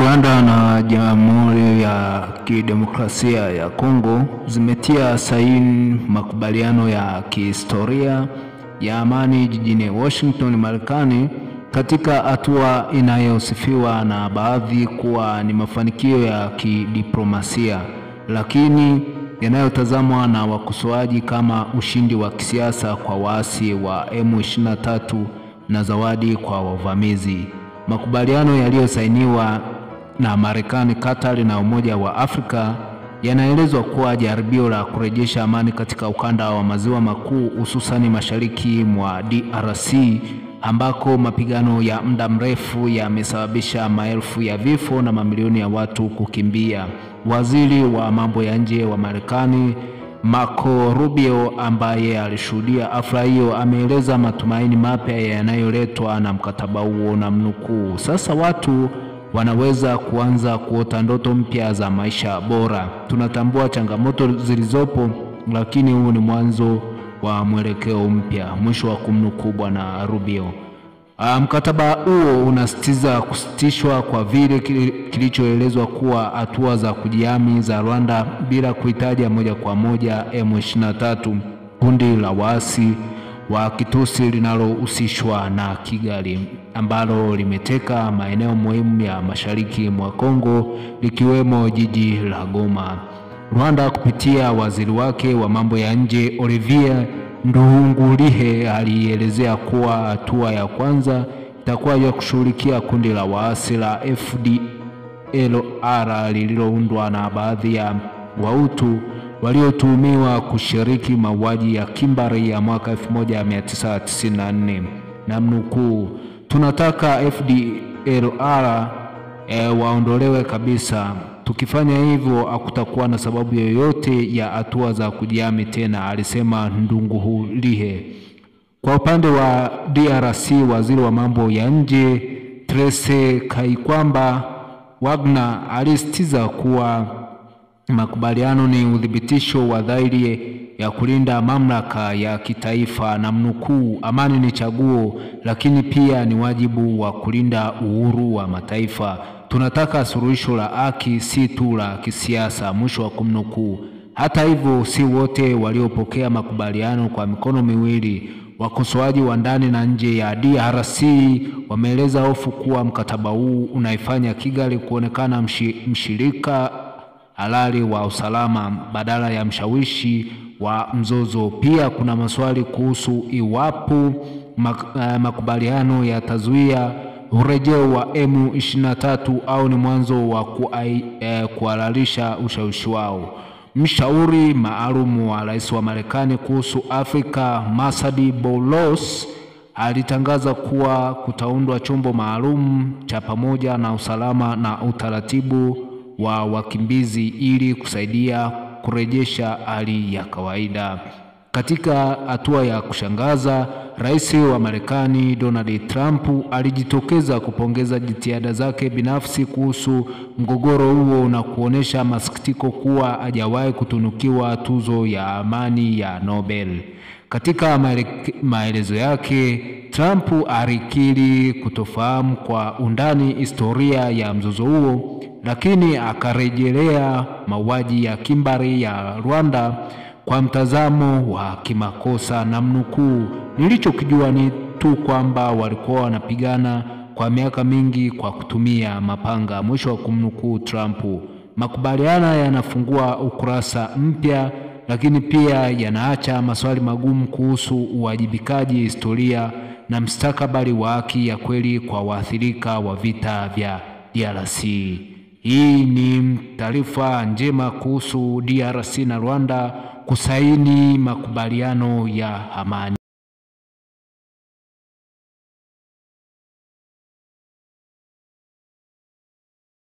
Rwanda na Jamhuri ya Kidemokrasia ya Kongo zimetia saini makubaliano ya kihistoria ya amani jijini Washington, Marekani, katika hatua inayosifiwa na baadhi kuwa ni mafanikio ya kidiplomasia, lakini yanayotazamwa na wakosoaji kama ushindi wa kisiasa kwa waasi wa M23 na zawadi kwa wavamizi. Makubaliano yaliyosainiwa na Marekani, Qatar na Umoja wa Afrika yanaelezwa kuwa jaribio la kurejesha amani katika ukanda wa maziwa makuu, hususani mashariki mwa DRC ambako mapigano ya muda mrefu yamesababisha maelfu ya vifo na mamilioni ya watu kukimbia. Waziri wa mambo ya nje wa Marekani Marco Rubio, ambaye alishuhudia hafla hiyo, ameeleza matumaini mapya yanayoletwa na mkataba huo, na mnukuu, "Sasa watu wanaweza kuanza kuota ndoto mpya za maisha bora. Tunatambua changamoto zilizopo, lakini huu ni mwanzo wa mwelekeo mpya," mwisho wa kumnukuu Bwana Rubio. Mkataba huo unasitiza kusitishwa kwa vile kilichoelezwa kuwa hatua za kujihami za Rwanda bila kuhitaji moja kwa moja M23, kundi la waasi wa Kitusi linalohusishwa na Kigali, ambalo limeteka maeneo muhimu ya mashariki mwa Kongo likiwemo jiji la Goma. Rwanda kupitia waziri wake wa mambo ya nje Olivier Nduhungirehe alielezea kuwa hatua ya kwanza itakuwa ya kushughulikia kundi la waasi la FDLR lililoundwa na baadhi ya Wahutu waliotuhumiwa kushiriki mauaji ya kimbari ya mwaka 1994, na mnukuu, "Tunataka FDLR waondolewe kabisa. Tukifanya hivyo hakutakuwa na sababu yoyote ya hatua za kujihami tena," alisema Nduhungirehe. Kwa upande wa DRC, waziri wa mambo ya nje Therese Kaikwamba Wagner alisitiza kuwa makubaliano ni udhibitisho wa dhahiri ya kulinda mamlaka ya kitaifa, na mnukuu, "Amani ni chaguo, lakini pia ni wajibu wa kulinda uhuru wa mataifa. Tunataka suluhisho la haki, si tu la kisiasa," mwisho wa kumnukuu. Hata hivyo, si wote waliopokea makubaliano kwa mikono miwili. Wakosoaji wa ndani na nje ya DRC wameeleza hofu kuwa mkataba huu unaifanya Kigali kuonekana mshirika halali wa usalama badala ya mshawishi wa mzozo. Pia kuna maswali kuhusu iwapo makubaliano yatazuia urejeo wa M23 au ni mwanzo wa kuhalalisha ushawishi wao. Mshauri maalum wa rais wa Marekani kuhusu Afrika Masadi Boulos alitangaza kuwa kutaundwa chombo maalum cha pamoja na usalama na utaratibu wa wakimbizi ili kusaidia kurejesha hali ya kawaida. Katika hatua ya kushangaza, rais wa Marekani Donald Trump alijitokeza kupongeza jitihada zake binafsi kuhusu mgogoro huo na kuonesha masikitiko kuwa hajawahi kutunukiwa tuzo ya amani ya Nobel. Katika maelezo yake, Trump alikiri kutofahamu kwa undani historia ya mzozo huo, lakini akarejelea mauaji ya kimbari ya Rwanda kwa mtazamo wa kimakosa, na mnukuu, "Nilichokijua ni tu kwamba walikuwa wanapigana kwa miaka mingi kwa kutumia mapanga," mwisho wa kumnukuu Trump. Makubaliano yanafungua ukurasa mpya, lakini pia yanaacha maswali magumu kuhusu uwajibikaji, historia na mustakabali wa haki ya kweli kwa waathirika wa vita vya DRC. Hii ni taarifa njema kuhusu DRC na Rwanda kusaini makubaliano ya amani.